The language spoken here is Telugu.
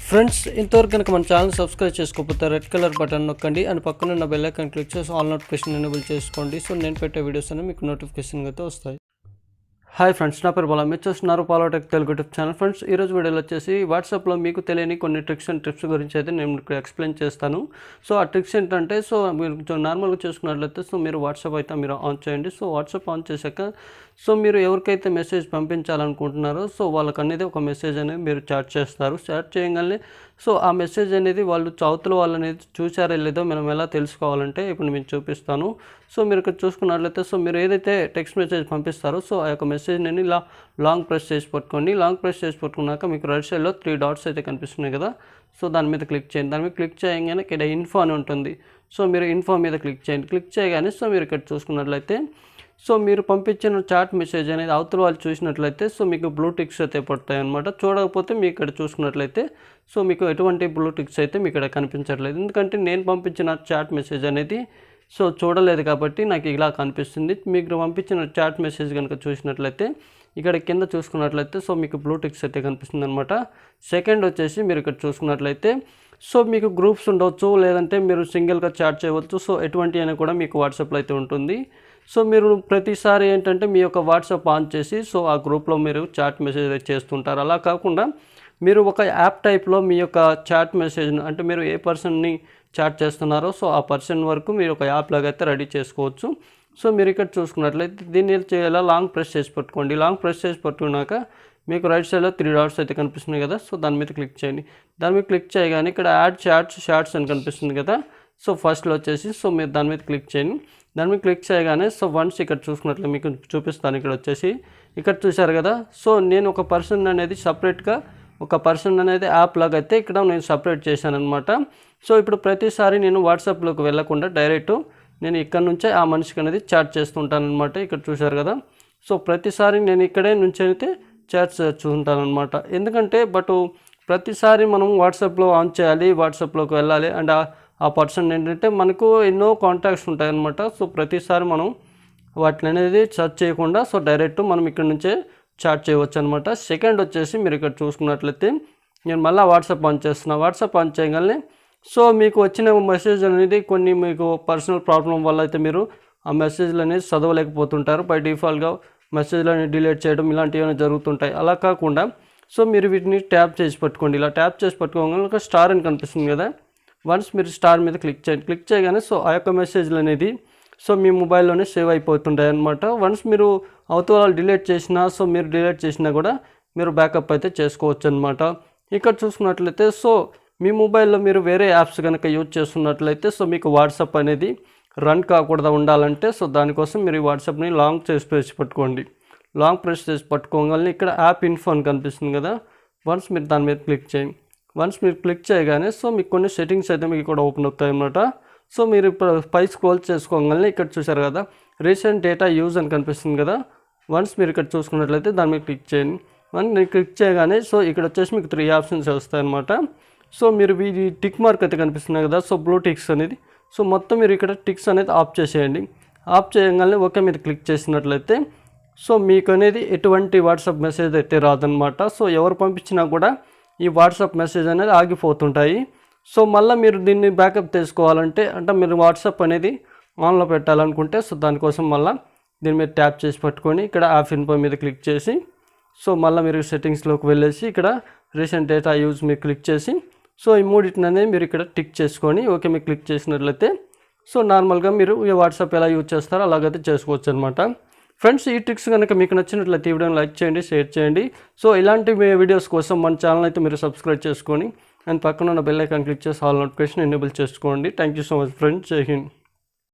ఫ్రెండ్స్ ఇంతవరకు కనుక మన ఛానల్ సబ్స్క్రైబ్ చేసుకోకపోతే రెడ్ కలర్ బటన్ నొక్కండి అండ్ పక్కన ఉన్న బెల్ ఐకాన్ క్లిక్ చేసి ఆల్ నోటిఫికేషన్ ఎనేబుల్ చేసుకోండి. సో నేను పెట్టే వీడియోస్ అన్ని మీకు నోటిఫికేషన్ అయితే వస్తాయి. హాయ్ ఫ్రెండ్స్, నా పేరు మీరు చూస్తున్నారు పాలోటెక్ తెలుగు యూట్యూబ్ ఛానల్. ఫ్రెండ్స్ ఈరోజు వీడియోలో వచ్చేసి వాట్సాప్లో మీకు తెలియని కొన్ని ట్రిక్స్ అండ్ టిప్స్ గురించి అయితే నేను మీకు ఎక్స్ప్లెయిన్ చేస్తాను. సో ఆ ట్రిక్స్ ఏంటంటే, సో మీరు నార్మల్గా చూసుకున్నట్లయితే సో మీరు వాట్సాప్ అయితే మీరు ఆన్ చేయండి. సో వాట్సాప్ ఆన్ చేశాక సో మీరు ఎవరికైతే మెసేజ్ పంపించాలనుకుంటున్నారో సో వాళ్ళకి అనేది ఒక మెసేజ్ అనేది మీరు చాట్ చేస్తారు. చాట్ చేయగానే సో ఆ మెసేజ్ అనేది వాళ్ళు అవతల వాళ్ళు అనేది చూసారో లేదో మనం ఎలా తెలుసుకోవాలంటే ఇప్పుడు నేను చూపిస్తాను. సో మీరు ఇక్కడ చూసుకున్నట్లయితే సో మీరు ఏదైతే టెక్స్ట్ మెసేజ్ పంపిస్తారో సో ఆ యొక్క మెసేజ్ నేను ఇలా లాంగ్ ప్రెస్ చేసి పట్టుకోండి. లాంగ్ ప్రెస్ చేసి పట్టుకున్నాక మీకు రైట్ సైడ్లో 3 డాట్స్ అయితే కనిపిస్తున్నాయి కదా. సో దాని మీద క్లిక్ చేయండి. దాని మీద క్లిక్ చేయగానే ఇక్కడ ఇన్ఫో అని ఉంటుంది. సో మీరు ఇన్ఫో మీద క్లిక్ చేయండి. క్లిక్ చేయగానే సో మీరు ఇక్కడ చూసుకున్నట్లయితే సో మీరు పంపించిన చాట్ మెసేజ్ అనేది అవతల వాళ్ళు చూసినట్లయితే సో మీకు బ్లూ టిక్స్ అయితే పడతాయి అనమాట. చూడకపోతే మీకు ఇక్కడ చూసుకున్నట్లయితే సో మీకు ఎటువంటి బ్లూ టిక్స్ అయితే మీకు ఇక్కడ కనిపించట్లేదు. ఎందుకంటే నేను పంపించిన చాట్ మెసేజ్ అనేది సో చూడలేదు కాబట్టి నాకు ఇలా కనిపిస్తుంది. మీకు పంపించిన చాట్ మెసేజ్ కనుక చూసినట్లయితే ఇక్కడ కింద చూసుకున్నట్లయితే సో మీకు బ్లూ టిక్స్ అయితే కనిపిస్తుంది అనమాట. సెకండ్ వచ్చేసి మీరు ఇక్కడ చూసుకున్నట్లయితే సో మీకు గ్రూప్స్ ఉండవచ్చు, లేదంటే మీరు సింగిల్గా చాట్ చేయవచ్చు. సో ఎటువంటి అయినా కూడా మీకు వాట్సాప్లో అయితే ఉంటుంది. సో మీరు ప్రతిసారి ఏంటంటే మీ యొక్క వాట్సాప్ ఆన్ చేసి సో ఆ గ్రూప్లో మీరు చాట్ మెసేజ్ చేస్తుంటారు. అలా కాకుండా మీరు ఒక యాప్ టైప్లో మీ యొక్క చాట్ మెసేజ్ను అంటే మీరు ఏ పర్సన్ని చాట్ చేస్తున్నారో సో ఆ పర్సన్ వరకు మీరు ఒక యాప్ లాగా అయితే రెడీ చేసుకోవచ్చు. సో మీరు ఇక్కడ చూసుకున్నట్లయితే దీన్ని చేయాలా లాంగ్ ప్రెస్ చేసి పట్టుకోండి. లాంగ్ ప్రెస్ చేసి పట్టుకున్నాక మీకు రైట్ సైడ్లో 3 డాట్స్ అయితే కనిపిస్తున్నాయి కదా. సో దాని మీద క్లిక్ చేయండి. దాని మీద క్లిక్ చేయగానే ఇక్కడ యాడ్ షార్ట్స్ అని కనిపిస్తుంది కదా. సో ఫస్ట్లో వచ్చేసి సో మీరు దాని మీద క్లిక్ చేయండి. దాని మీద క్లిక్ చేయగానే సో వన్స్ ఇక్కడ చూసుకున్నట్లయితే మీకు చూపిస్తాను. ఇక్కడ వచ్చేసి ఇక్కడ చూశారు కదా. సో నేను ఒక పర్సన్ అనేది సపరేట్గా ఒక పర్సన్ అనేది యాప్ లాగా అయితే ఇక్కడ నేను సపరేట్ చేశాను అనమాట. సో ఇప్పుడు ప్రతిసారి నేను వాట్సాప్లోకి వెళ్ళకుండా డైరెక్ట్ నేను ఇక్కడ నుంచే ఆ మనిషికి అనేది చాట్ చేస్తుంటాను అనమాట. ఇక్కడ చూశారు కదా. సో ప్రతిసారి నేను ఇక్కడే నుంచి అయితే చాట్స్ చూస్తుంటాను అనమాట. ఎందుకంటే ప్రతిసారి మనం వాట్సాప్లో ఆన్ చేయాలి, వాట్సాప్లోకి వెళ్ళాలి అండ్ ఆ పర్సన్ ఏంటంటే మనకు ఎన్నో కాంటాక్ట్స్ ఉంటాయి అన్నమాట. సో ప్రతిసారి మనం వాటిని అనేది సెర్చ్ చేయకుండా సో డైరెక్ట్ మనం ఇక్కడ నుంచే చాట్ చేయవచ్చు అనమాట. సెకండ్ వచ్చేసి మీరు ఇక్కడ చూసుకున్నట్లయితే నేను మళ్ళీ వాట్సాప్ ఆన్ చేస్తున్నాను. వాట్సాప్ ఆన్ చేయగానే సో మీకు వచ్చిన మెసేజ్ అనేది కొన్ని మీకు పర్సనల్ ప్రాబ్లం వల్ల అయితే మీరు ఆ మెసేజ్లు అనేది చదవలేకపోతుంటారు. బై డిఫాల్ట్గా మెసేజ్లు అనేది డిలీట్ చేయడం ఇలాంటివి జరుగుతుంటాయి. అలా కాకుండా సో మీరు వీటిని ట్యాప్ చేసి పట్టుకోండి. ఇలా ట్యాప్ చేసి పట్టుకోగానే ఒక స్టార్ అని కనిపిస్తుంది కదా. వన్స్ మీరు స్టార్ మీద క్లిక్ చేయండి. క్లిక్ చేయగానే సో ఆ యొక్క మెసేజ్లు అనేది సో మీ మొబైల్లోనే సేవ్ అయిపోతుంటాయి అనమాట. వన్స్ మీరు అవతల డిలీట్ చేసినా సో మీరు డిలీట్ చేసినా కూడా మీరు బ్యాకప్ అయితే చేసుకోవచ్చు అనమాట. ఇక్కడ చూసుకున్నట్లయితే సో మీ మొబైల్లో మీరు వేరే యాప్స్ కనుక యూజ్ చేస్తున్నట్లయితే సో మీకు వాట్సాప్ అనేది రన్ కాకూడదు ఉండాలంటే సో దానికోసం మీరు ఈ వాట్సాప్ని లాంగ్ ప్రెస్ పట్టుకోండి. లాంగ్ ప్రెస్ చేసి పట్టుకోగానే ఇక్కడ యాప్ ఇన్ఫో అని కనిపిస్తుంది కదా. వన్స్ మీరు దాని మీద క్లిక్ చేయండి. వన్స్ మీరు క్లిక్ చేయగానే సో మీకు కొన్ని సెట్టింగ్స్ అయితే మీకు ఇక్కడ ఓపెన్ అవుతాయి అన్నమాట. సో మీరు ఇప్పుడు పై స్క్రోల్ చేసుకోగానే ఇక్కడ చూసారు కదా రీసెంట్ డేటా యూజ్ అని కనిపిస్తుంది కదా. వన్స్ మీరు ఇక్కడ చూసుకున్నట్లయితే దాని మీద క్లిక్ చేయండి. వన్స్ మీరు క్లిక్ చేయగానే సో ఇక్కడ వచ్చేసి మీకు 3 ఆప్షన్స్ వస్తాయి అన్నమాట. సో మీరు ఈ టిక్ మార్క్ అయితే కనిపిస్తున్నాయి కదా. సో బ్లూ టిక్స్ అనేది సో మొత్తం మీరు ఇక్కడ టిక్స్ అనేది ఆఫ్ చేసేయండి. ఆఫ్ చేయగానే ఓకే మీద క్లిక్ చేసినట్లయితే సో మీకు అనేది ఎటువంటి వాట్సాప్ మెసేజ్ అయితే రాదనమాట. సో ఎవరు పంపించినా కూడా ఈ వాట్సాప్ మెసేజ్ అనేది ఆగిపోతుంటాయి. సో మళ్ళీ మీరు దీన్ని బ్యాకప్ తీసుకోవాలంటే అంటే మీరు వాట్సాప్ అనేది ఆన్లో పెట్టాలనుకుంటే సో దానికోసం మళ్ళీ దీని మీద ట్యాప్ చేసి పట్టుకొని ఇక్కడ యాప్ ఇన్ఫో మీద క్లిక్ చేసి సో మళ్ళీ మీరు సెట్టింగ్స్లోకి వెళ్ళేసి ఇక్కడ రీసెంట్ డేటా యూజ్ మీరు క్లిక్ చేసి సో ఈ మూడింటిని అనేది మీరు ఇక్కడ టిక్ చేసుకొని ఓకే మీరు క్లిక్ చేసినట్లయితే సో నార్మల్గా మీరు ఈ వాట్సాప్ ఎలా యూజ్ చేస్తారో అలాగైతే చేసుకోవచ్చు అనమాట. ఫ్రెండ్స్ ఈ ట్రిక్స్ కనుక మీకు నచ్చినట్లయితే ఈ వీడియోని లైక్ చేయండి, షేర్ చేయండి. సో ఇలాంటి వీడియోస్ కోసం మన ఛానల్ అయితే మీరు సబ్స్క్రైబ్ చేసుకొని అండ్ పక్కన ఉన్న బెల్ ఐకాన్ క్లిక్ చేసి ఆల్ నోటిఫికేషన్ ఎనేబుల్ చేసుకోండి. Thank you so much friends. జై హింద్.